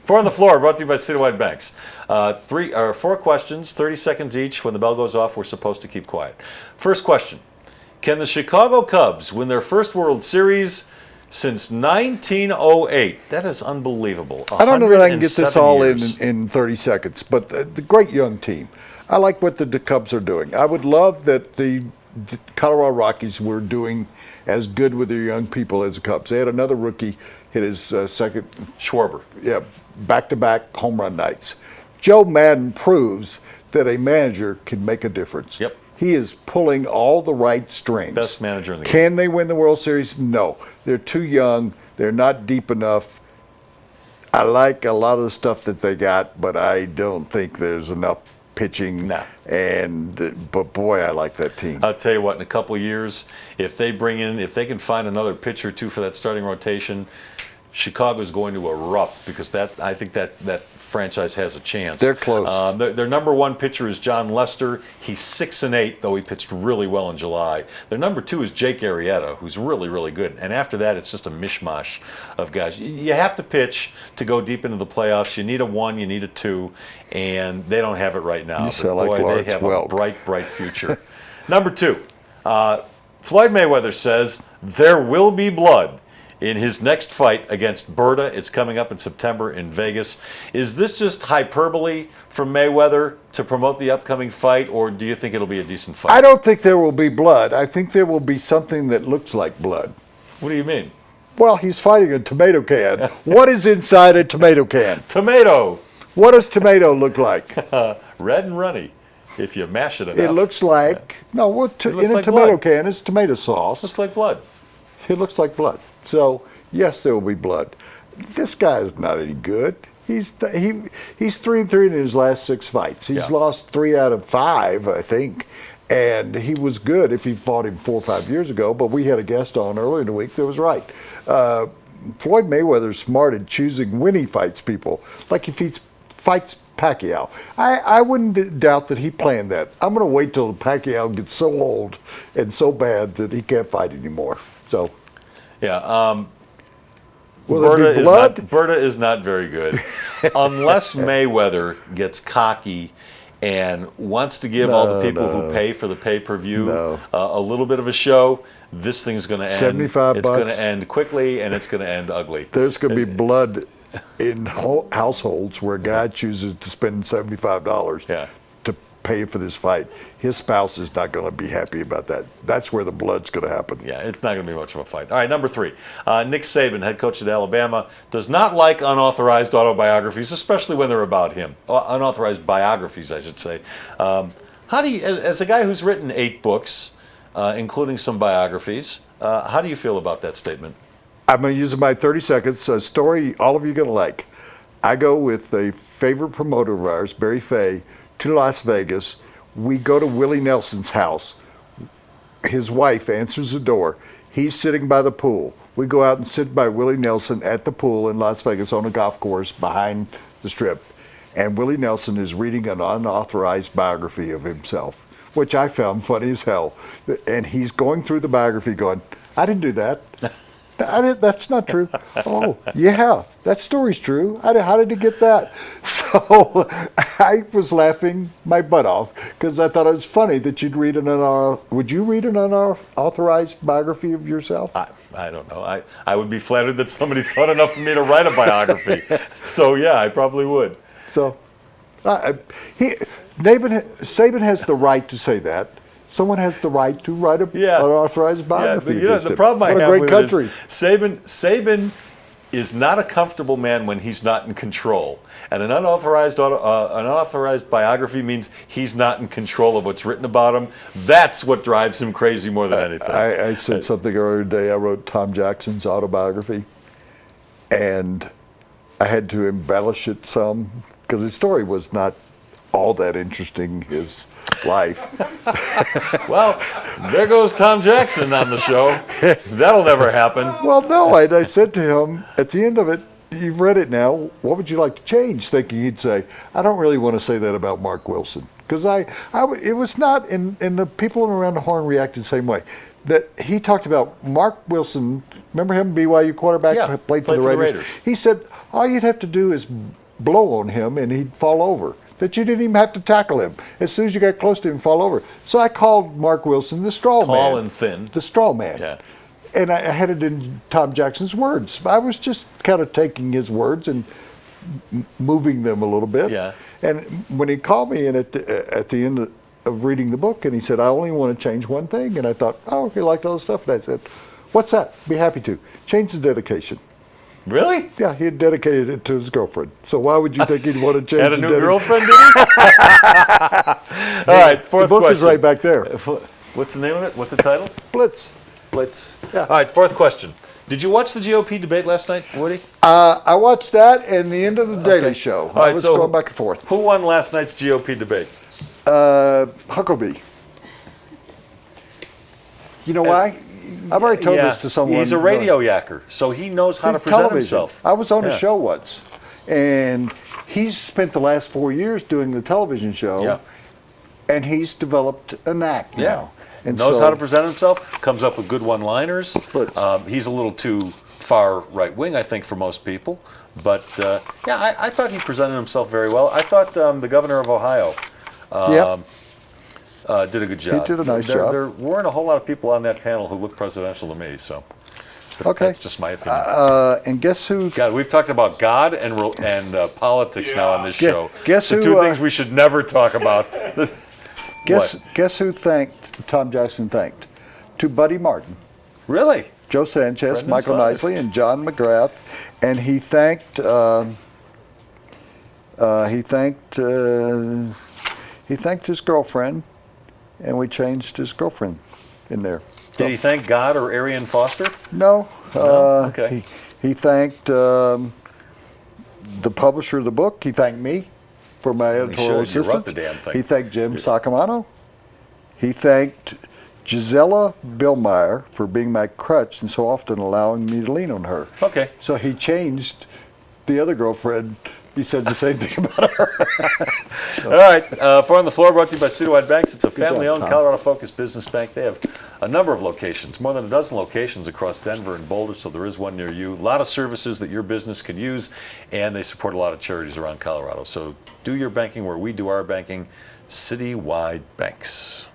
Four on the Floor, brought to you by Citywide Banks. 4 questions, 30 seconds each. When the bell goes off, we're supposed to keep quiet. First question. Can the Chicago Cubs win their first World Series since 1908? That is unbelievable. I don't know that I can get this all years. in 30 seconds, but the great young team. I like what the Cubs are doing. I would love that the Colorado Rockies were doing as good with their young people as the Cubs. They had another rookie hit his second. Schwarber. Yeah, back-to-back home run nights. Joe Madden proves that a manager can make a difference. Yep. He is pulling all the right strings. Best manager in the game. Can they win the World Series? No. They're too young. They're not deep enough. I like a lot of the stuff that they got, but I don't think there's enough pitching. No. But boy, I like that team. I'll tell you what, in a couple of years, if they can find another pitcher or two for that starting rotation, Chicago's going to erupt because I think that franchise has a chance. They're close. Their number 1 pitcher is John Lester. He's 6-8, though he pitched really well in July. Their number 2 is Jake Arrieta, who's really, really good. And after that, it's just a mishmash of guys. You have to pitch to go deep into the playoffs. You need a 1, you need a 2, and they don't have it right now. You sound but boy, like Lawrence they have Welk. a bright, bright future. Number 2, Floyd Mayweather says there will be blood in his next fight against Berta. It's coming up in September in Vegas. Is this just hyperbole from Mayweather to promote the upcoming fight, or do you think it'll be a decent fight? I don't think there will be blood. I think there will be something that looks like blood. What do you mean? Well, he's fighting a tomato can. What is inside a tomato can? Tomato. What does tomato look like? Red and runny, if you mash it enough. It looks like, no, looks in a like tomato blood. can, it's tomato sauce. Looks like blood. It looks like blood. So, yes, there will be blood. This guy is not any good. He's 3-3 in his last 6 fights. He's lost 3 out of 5, I think. And he was good if he fought him 4 or 5 years ago, but we had a guest on earlier in the week that was right. Floyd Mayweather's smart at choosing when he fights people, like if he fights Pacquiao. I wouldn't doubt that he planned that. I'm going to wait till Pacquiao gets so old and so bad that he can't fight anymore. So... Yeah, Berta Berta is not very good. Unless Mayweather gets cocky and wants to give all the people who pay for the pay-per-view a little bit of a show, this thing's going to end. $75. It's going to end quickly, and it's going to end ugly. There's going to be blood in households where a guy chooses to spend $75 to pay for this fight. His spouse is not going to be happy about that. That's where the blood's going to happen. Yeah, it's not going to be much of a fight. All right, number 3. Nick Saban, head coach at Alabama, does not like unauthorized autobiographies, especially when they're about him. Unauthorized biographies, I should say. How do you, as a guy who's written 8 books, including some biographies, how do you feel about that statement? I'm going to use my 30 seconds. A story all of you are going to like. I go with a favorite promoter of ours, Barry Fay, to Las Vegas. We go to Willie Nelson's house. His wife answers the door. He's sitting by the pool. We go out and sit by Willie Nelson at the pool in Las Vegas on a golf course behind the Strip. And Willie Nelson is reading an unauthorized biography of himself, which I found funny as hell. And he's going through the biography going, I didn't do that. That's not true. Oh, yeah, that story's true. How did you get that? So I was laughing my butt off because I thought it was funny that you'd read would you read an unauthorized biography of yourself? I don't know. I would be flattered that somebody thought enough of me to write a biography. So, yeah, I probably would. So Saban has the right to say that. Someone has the right to write an unauthorized biography. Yeah, but the problem I have with country. it is Saban is not a comfortable man when he's not in control. And an unauthorized biography means he's not in control of what's written about him. That's what drives him crazy more than anything. I said something earlier today. I wrote Tom Jackson's autobiography, and I had to embellish it some because his story was not all that interesting, his life. Well, there goes Tom Jackson on the show. That'll never happen. Well, no, I said to him at the end of it, you've read it now, what would you like to change? Thinking he'd say, I don't really want to say that about Mark Wilson. Because it was not, and the people around the horn reacted the same way. that he talked about Mark Wilson. Remember him, BYU quarterback, Yeah, played for the Raiders. He said all you'd have to do is blow on him and he'd fall over. That you didn't even have to tackle him. As soon as you got close to him, fall over. So I called Mark Wilson the straw man. Tall and thin. The straw man. Yeah. And I had it in Tom Jackson's words. I was just kind of taking his words and moving them a little bit. Yeah. And when he called me in at the end of reading the book, and he said, I only want to change one thing. And I thought, oh, he liked all the stuff. And I said, what's that? Be happy to. Change the dedication. Really? Yeah, he had dedicated it to his girlfriend. So why would you think he'd want to change Had a the new girlfriend, did he? All right, fourth The book question. is right back there. What's the name of it? What's the title? Blitz. Blitz. Yeah. All right, fourth question. Did you watch the GOP debate last night, Woody? I watched that and the end of the Daily Show. All right, I was so going back and forth. Who won last night's GOP debate? Huckabee. You know why? I've already told this to someone. He's a radio yacker, so he knows how to present himself. I was on a show once, and he's spent the last 4 years doing the television show, Yeah. and he's developed a knack now. And knows how to present himself, comes up with good one-liners. But- He's a little too far right-wing, I think, for most people. But, I thought he presented himself very well. I thought the governor of Ohio did a good job. He did a nice job. There weren't a whole lot of people on that panel who looked presidential to me, so Okay. that's just my opinion. And guess who? God, we've talked about God and politics now on this show. Guess the who, two things we should never talk about. Guess who Tom Jackson thanked? To Buddy Martin, Really? Joe Sanchez, Brendan's Michael father. Knightley, and John McGrath, and he thanked his girlfriend, and we changed his girlfriend in there. Did he thank God or Arian Foster? No. Okay. He thanked the publisher of the book. He thanked me for my editorial should. You assistance. wrote the damn thing. He thanked Jim Sacamano. He thanked Gisela Billmeyer for being my crutch and so often allowing me to lean on her. Okay. So he changed the other girlfriend. He said the same thing about her. All right. Four on the Floor brought to you by Citywide Banks. It's a family-owned, Tom. Colorado-focused business bank. They have a number of locations, more than a dozen locations across Denver and Boulder, so there is one near you. A lot of services that your business can use, and they support a lot of charities around Colorado. So do your banking where we do our banking. Citywide Banks.